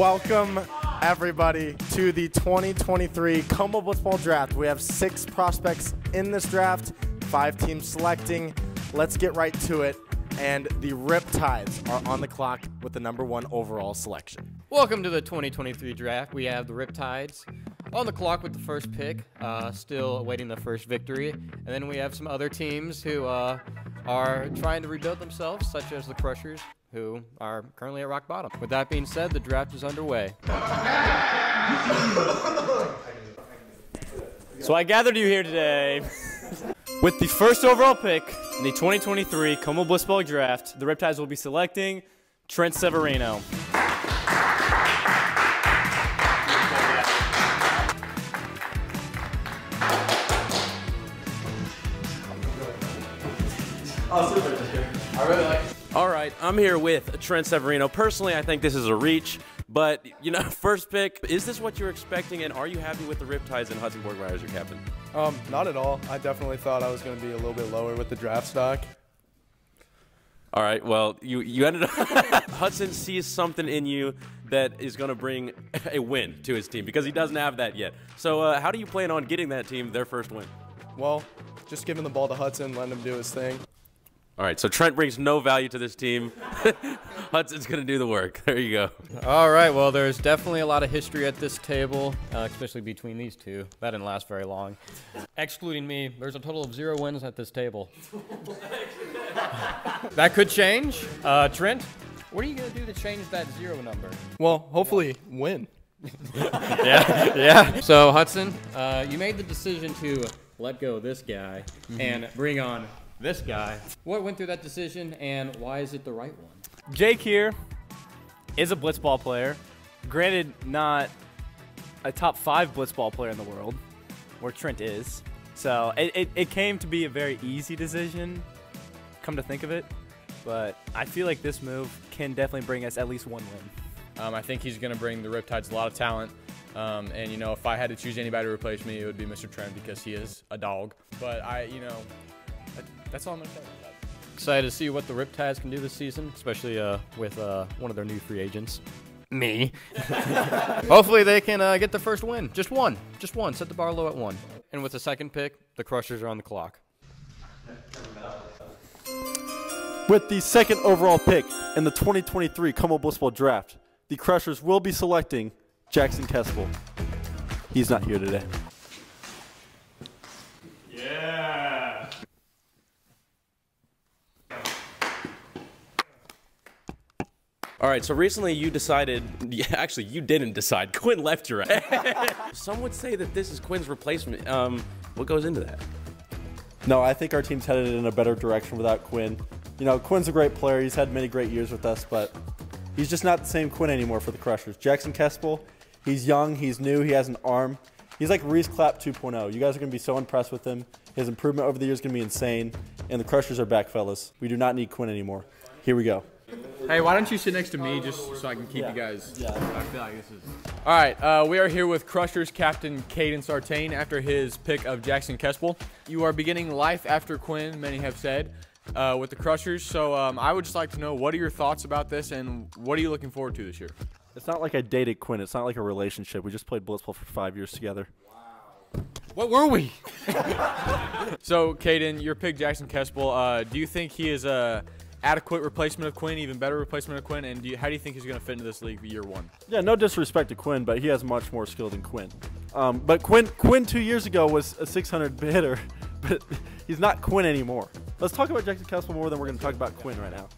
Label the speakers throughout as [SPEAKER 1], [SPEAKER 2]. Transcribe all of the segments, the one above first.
[SPEAKER 1] Welcome, everybody, to the 2023 Como Blitzball Draft. We have 6 prospects in this draft, 5 teams selecting. Let's get right to it. And the Riptides are on the clock with the #1 overall selection.
[SPEAKER 2] Welcome to the 2023 draft. We have the Riptides on the clock with the first pick, still awaiting the first victory. And then we have some other teams who are trying to rebuild themselves, such as the Crushers, who are currently at rock bottom. With that being said, the draft is underway. So I gathered you here today with the first overall pick in the 2023 Como Blitzball Draft. The Riptides will be selecting Trent Severino. I really like it.
[SPEAKER 3] All right, I'm here with Trent Severino. Personally, I think this is a reach, but, you know, first pick, is this what you're expecting, and are you happy with the Riptides and Hudson Borgmeyer as your captain?
[SPEAKER 4] Not at all. I definitely thought I was going to be a little bit lower with the draft stock.
[SPEAKER 3] All right, well, you ended up Hudson sees something in you that is going to bring a win to his team because he doesn't have that yet. So how do you plan on getting that team their first win?
[SPEAKER 4] Well, just giving the ball to Hudson, letting him do his thing.
[SPEAKER 3] All right, so Trent brings no value to this team. Hudson's going to do the work. There you go.
[SPEAKER 2] All right, well, there's definitely a lot of history at this table, especially between these two. That didn't last very long. Excluding me, there's a total of 0 wins at this table. That could change. Trent, what are you going to do to change that 0 number?
[SPEAKER 4] Well, hopefully win.
[SPEAKER 2] Yeah. So, Hudson, you made the decision to let go of this guy and bring on this guy. What went through that decision, and why is it the right one?
[SPEAKER 5] Jake here is a blitzball player. Granted, not a top 5 blitzball player in the world, where Trent is. So it came to be a very easy decision, come to think of it. But I feel like this move can definitely bring us at least 1 win.
[SPEAKER 6] I think he's going to bring the Riptides a lot of talent. And, you know, if I had to choose anybody to replace me, it would be Mr. Trent because he is a dog. But that's all I'm going to say about that.
[SPEAKER 2] Excited to see what the Riptides can do this season, especially with one of their new free agents. Me. Hopefully they can get the first win. Just one. Just one. Set the bar low at 1. And with the second pick, the Crushers are on the clock.
[SPEAKER 1] With the 2nd overall pick in the 2023 Como Blitzball Draft, the Crushers will be selecting Jackson Kespohl. He's not here today.
[SPEAKER 3] All right, so recently you decided, actually you didn't decide, Quinn left your ass. Some would say that this is Quinn's replacement. What goes into that?
[SPEAKER 1] No, I think our team's headed in a better direction without Quinn. You know, Quinn's a great player. He's had many great years with us, but he's just not the same Quinn anymore for the Crushers. Jackson Kespohl, he's young, he's new, he has an arm. He's like Reese Clapp 2.0. You guys are going to be so impressed with him. His improvement over the years is going to be insane, and the Crushers are back, fellas. We do not need Quinn anymore. Here we go.
[SPEAKER 6] Hey, why don't you sit next to me just so I can keep you guys? Yeah. I feel like this is. All right, we are here with Crushers captain Kaiden Stoffer after his pick of Jackson Kespohl. You are beginning life after Quinn, many have said, with the Crushers. So I would just like to know, what are your thoughts about this, and what are you looking forward to this year?
[SPEAKER 1] It's not like I dated Quinn. It's not like a relationship. We just played blitzball for 5 years together.
[SPEAKER 6] Wow. What were we? So, Kaiden, your pick Jackson Kespohl. Do you think he is a adequate replacement of Quinn, even better replacement of Quinn, and how do you think he's going to fit into this league year 1?
[SPEAKER 1] Yeah, no disrespect to Quinn, but he has much more skill than Quinn. But Quinn 2 years ago was a 600 hitter, but he's not Quinn anymore. Let's talk about Jackson Kespohl more than we're going to talk about Quinn right now,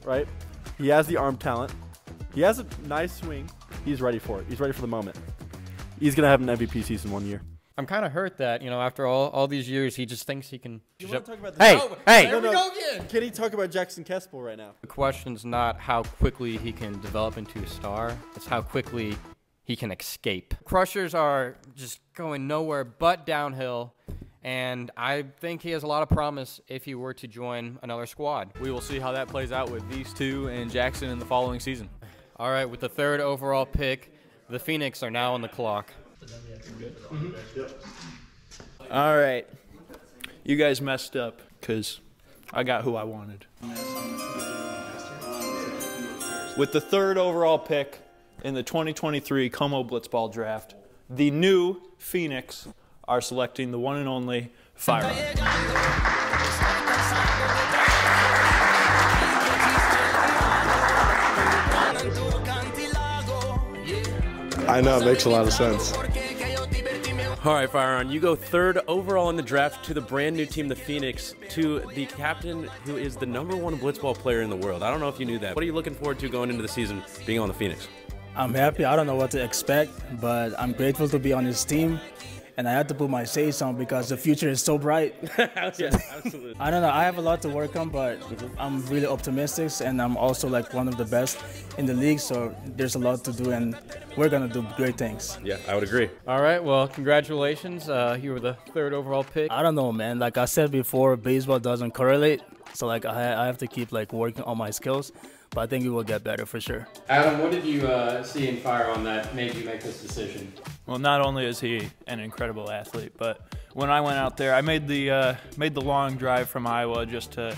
[SPEAKER 1] right? He has the arm talent. He has a nice swing. He's ready for it. He's ready for the moment. He's going to have an MVP season 1 year.
[SPEAKER 2] I'm kind of hurt that, you know, after all these years, he just thinks he can.
[SPEAKER 1] You want to talk about
[SPEAKER 2] hey!
[SPEAKER 6] There we go again.
[SPEAKER 1] Can he talk about Jackson Kespohl right now?
[SPEAKER 2] The question's not how quickly he can develop into a star. It's how quickly he can escape. Crushers are just going nowhere but downhill, and I think he has a lot of promise if he were to join another squad.
[SPEAKER 6] We will see how that plays out with these two and Jackson in the following season.
[SPEAKER 2] All right, with the 3rd overall pick, the Phoenix are now on the clock.
[SPEAKER 7] All right. You guys messed up because I got who I wanted. With the 3rd overall pick in the 2023 Como Blitzball Draft, the new Phoenix are selecting the one and only Fire On.
[SPEAKER 4] I know, it makes a lot of sense.
[SPEAKER 3] All right, Fireon, you go 3rd overall in the draft to the brand new team, the Phoenix, to the captain who is the #1 blitzball player in the world. I don't know if you knew that. What are you looking forward to going into the season being on the Phoenix?
[SPEAKER 8] I'm happy. I don't know what to expect, but I'm grateful to be on this team. And I have to put my shades on because the future is so bright.
[SPEAKER 3] Yeah, absolutely.
[SPEAKER 8] I don't know. I have a lot to work on, but I'm really optimistic, and I'm also like one of the best in the league. So there's a lot to do, and we're gonna do great things.
[SPEAKER 3] Yeah, I would agree.
[SPEAKER 2] All right, well, congratulations. You were the 3rd overall pick.
[SPEAKER 8] I don't know, man. Like I said before, baseball doesn't correlate. So like I have to keep like working on my skills, but I think it will get better for sure.
[SPEAKER 2] Adam, what did you see in Fireon that made you make this decision?
[SPEAKER 7] Well, not only is he an incredible athlete, but when I went out there, I made the long drive from Iowa just to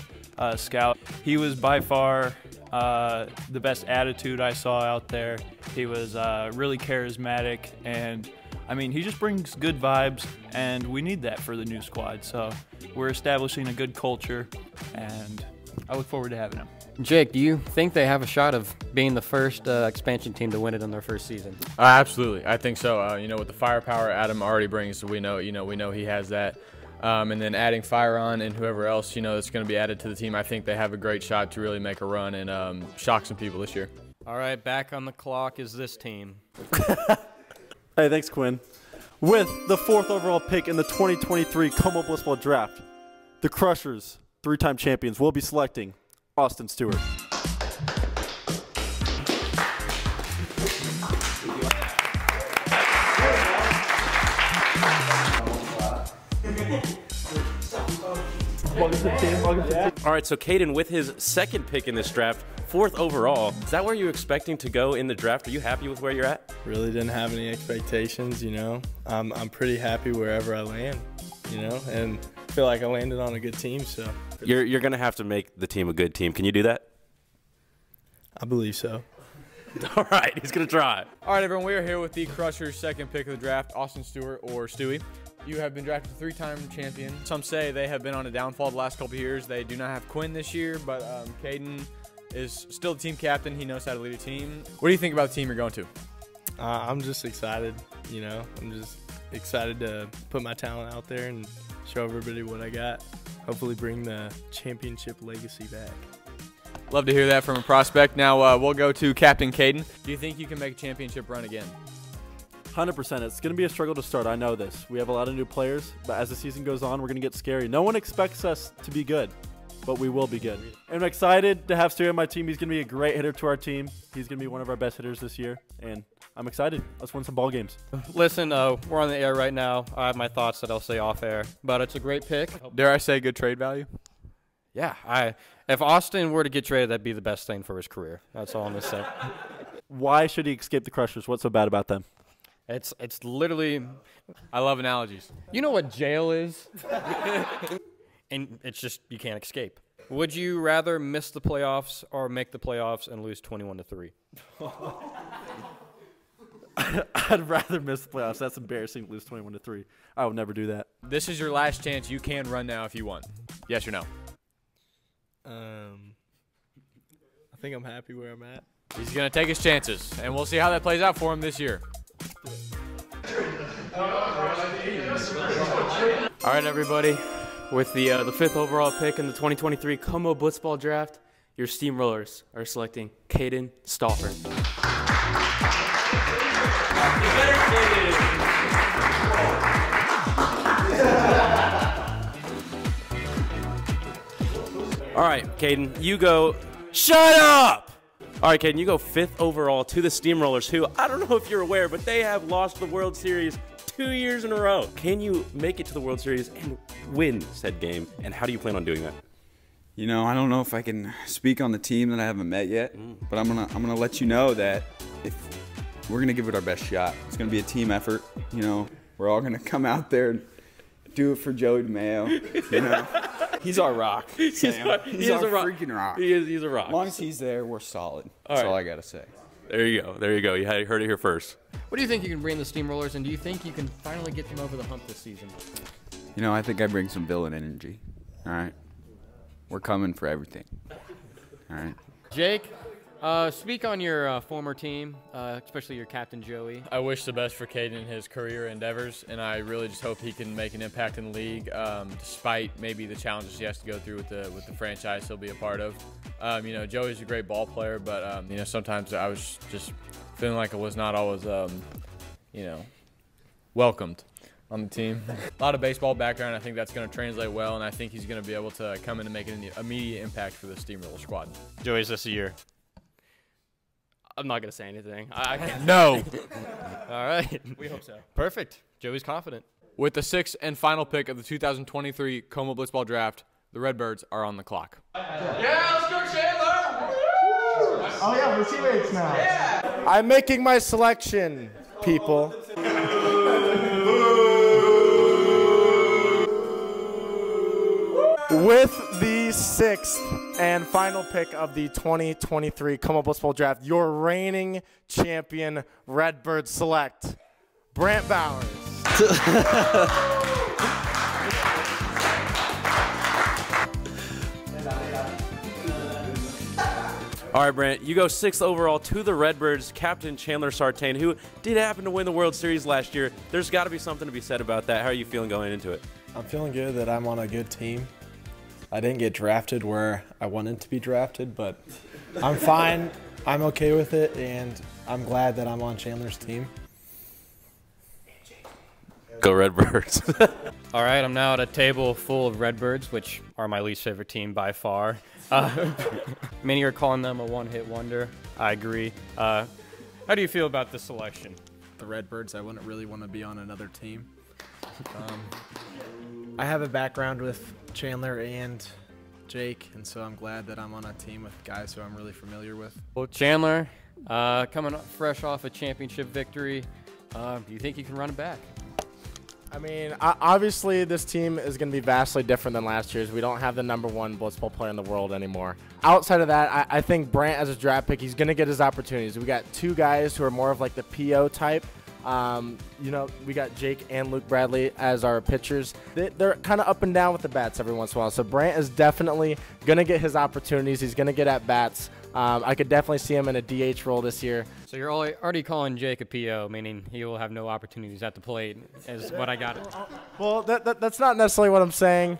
[SPEAKER 7] scout. He was by far the best attitude I saw out there. He was really charismatic, and I mean, he just brings good vibes, and we need that for the new squad. So we're establishing a good culture, and I look forward to having him.
[SPEAKER 2] Jake, do you think they have a shot of being the first expansion team to win it in their first season?
[SPEAKER 6] Absolutely, I think so. You know, with the firepower Adam already brings, we know he has that. And then adding Fireon and whoever else that's going to be added to the team, I think they have a great shot to really make a run and shock some people this year.
[SPEAKER 2] All right, back on the clock is this team.
[SPEAKER 1] Hey, thanks, Quinn. With the 4th overall pick in the 2023 Como Blitzball Draft, the Crushers, 3-time champions, will be selecting Austin Stewart.
[SPEAKER 3] All right, so Kaiden, with his 2nd pick in this draft, 4th overall, is that where you're expecting to go in the draft? Are you happy with where you're at?
[SPEAKER 4] Really didn't have any expectations, I'm pretty happy wherever I land, and feel like I landed on a good team, so.
[SPEAKER 3] You're going to have to make the team a good team. Can you do that?
[SPEAKER 4] I believe so.
[SPEAKER 3] All right, he's going to try.
[SPEAKER 6] All right, everyone, we are here with the Crushers' 2nd pick of the draft, Austin Stewart, or Stewie. You have been drafted 3-time champion. Some say they have been on a downfall the last couple of years. They do not have Quinn this year, but Kaiden is still the team captain. He knows how to lead a team. What do you think about the team you're going to?
[SPEAKER 4] I'm just excited, I'm just excited to put my talent out there and show everybody what I got. Hopefully bring the championship legacy back.
[SPEAKER 6] Love to hear that from a prospect. Now we'll go to Captain Kaiden. Do you think you can make a championship run again?
[SPEAKER 1] 100%. It's going to be a struggle to start. I know this. We have a lot of new players, but as the season goes on, we're going to get scary. No one expects us to be good, but we will be good. And I'm excited to have Stewart on my team. He's going to be a great hitter to our team. He's going to be one of our best hitters this year, and I'm excited. Let's win some ball games.
[SPEAKER 2] Listen, we're on the air right now. I have my thoughts that I'll say off air, but it's a great pick.
[SPEAKER 6] Dare I say good trade value?
[SPEAKER 2] Yeah, if Austin were to get traded, that'd be the best thing for his career. That's all I'm going to say.
[SPEAKER 1] Why should he escape the Crushers? What's so bad about them?
[SPEAKER 2] It's literally,
[SPEAKER 6] I love analogies.
[SPEAKER 2] you know what jail is? And it's just, you can't escape. Would you rather miss the playoffs or make the playoffs and lose 21-3?
[SPEAKER 1] I'd rather miss the playoffs. That's embarrassing to lose 21-3. I would never do that.
[SPEAKER 6] This is your last chance. You can run now if you want. Yes or no?
[SPEAKER 4] I think I'm happy where I'm at.
[SPEAKER 6] He's going to take his chances, and we'll see how that plays out for him this year.
[SPEAKER 9] All right, everybody. With the 5th overall pick in the 2023 Como Blitzball Draft, your Steamrollers are selecting Kaiden Stoffer.
[SPEAKER 3] All right, Kaiden, you go. Shut up! All right, Kaiden, you go 5th overall to the Steamrollers, who, I don't know if you're aware, but they have lost the World Series 2 years in a row. Can you make it to the World Series and win said game, and how do you plan on doing that?
[SPEAKER 10] You know, I don't know if I can speak on the team that I haven't met yet, but I'm gonna let you know that if we're gonna give it our best shot. It's gonna be a team effort. You know, we're all gonna come out there and do it for Joey DeMayo. You know, he's our rock. Sam. He's our freaking rock.
[SPEAKER 3] He's a rock.
[SPEAKER 10] As long as he's there, we're solid. That's all I gotta say.
[SPEAKER 3] There you go. There you go. You heard it here first.
[SPEAKER 2] What do you think you can bring the Steamrollers, and do you think you can finally get them over the hump this season?
[SPEAKER 10] You know, I think I bring some villain energy. All right? We're coming for everything. All right?
[SPEAKER 2] Jake, speak on your former team, especially your captain, Joey.
[SPEAKER 6] I wish the best for Kaiden in his career endeavors, and I really just hope he can make an impact in the league, despite maybe the challenges he has to go through with the franchise he'll be a part of. You know, Joey's a great ball player, but you know, sometimes I was just feeling like I was not always, you know, welcomed on the team. A lot of baseball background. I think that's going to translate well, and I think he's going to be able to come in and make an immediate impact for the Steamroller squad.
[SPEAKER 5] Joey's this year.
[SPEAKER 9] I'm not gonna say anything.
[SPEAKER 6] No.
[SPEAKER 2] All right.
[SPEAKER 9] We hope so.
[SPEAKER 2] Perfect. Joey's confident.
[SPEAKER 6] With the 6th and final pick of the 2023 Como Blitzball Draft, the Redbirds are on the clock.
[SPEAKER 11] Yeah, let's go, Chandler!
[SPEAKER 12] Oh yeah, we're teammates now. Yeah. I'm making my selection, people. With the 6th and final pick of the 2023 Como Blitzball Draft, your reigning champion Redbirds select Brant Bowers.
[SPEAKER 3] All right, Brant, you go 6th overall to the Redbirds, Captain Chandler Sartain, who did happen to win the World Series last year. There's got to be something to be said about that. How are you feeling going into it?
[SPEAKER 13] I'm feeling good that I'm on a good team. I didn't get drafted where I wanted to be drafted, but I'm fine. I'm okay with it, and I'm glad that I'm on Chandler's team.
[SPEAKER 3] Go Redbirds.
[SPEAKER 2] All right, I'm now at a table full of Redbirds, which are my least favorite team by far. Many are calling them a one-hit wonder. I agree. How do you feel about this selection?
[SPEAKER 14] The Redbirds, I wouldn't really want to be on another team. I have a background with Chandler and Jake, and so I'm glad that I'm on a team with guys who I'm really familiar with.
[SPEAKER 2] Well, Chandler, coming up fresh off a championship victory, do you think you can run it back?
[SPEAKER 12] I mean, obviously this team is going to be vastly different than last year's. We don't have the #1 blitzball player in the world anymore. Outside of that, I think Brant as a draft pick, he's going to get his opportunities. We got 2 guys who are more of like the PO type. You know, we got Jake and Luke Bradley as our pitchers. They're kind of up and down with the bats every once in a while. So Brant is definitely going to get his opportunities. He's going to get at bats. I could definitely see him in a DH role this year.
[SPEAKER 2] So you're already calling Jake a PO, meaning he will have no opportunities at the plate, is what I got.
[SPEAKER 12] Well, that's not necessarily what I'm saying.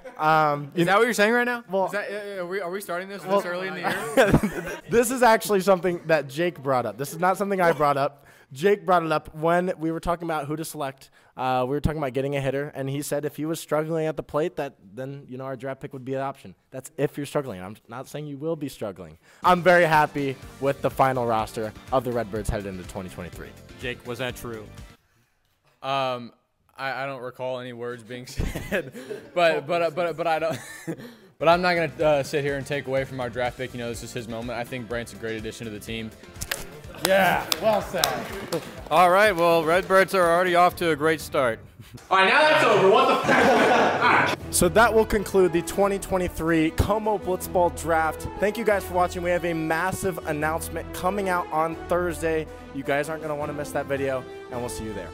[SPEAKER 6] Is that what you're saying right now? Well, are we starting this early in the year?
[SPEAKER 12] This is actually something that Jake brought up. This is not something I brought up. Jake brought it up when we were talking about who to select. We were talking about getting a hitter, and he said if he was struggling at the plate, then you know our draft pick would be an option. That's if you're struggling. I'm not saying you will be struggling. I'm very happy with the final roster of the Redbirds headed into 2023.
[SPEAKER 2] Jake, was that true?
[SPEAKER 6] I don't recall any words being said, but I don't. But I'm not gonna sit here and take away from our draft pick. You know, this is his moment. I think Brant's a great addition to the team.
[SPEAKER 12] Yeah, well said.
[SPEAKER 2] All right, well, Redbirds are already off to a great start.
[SPEAKER 11] All right, now that's over. What the fuck?
[SPEAKER 12] So that will conclude the 2023 Como Blitzball Draft. Thank you guys for watching. We have a massive announcement coming out on Thursday. You guys aren't going to want to miss that video, and we'll see you there.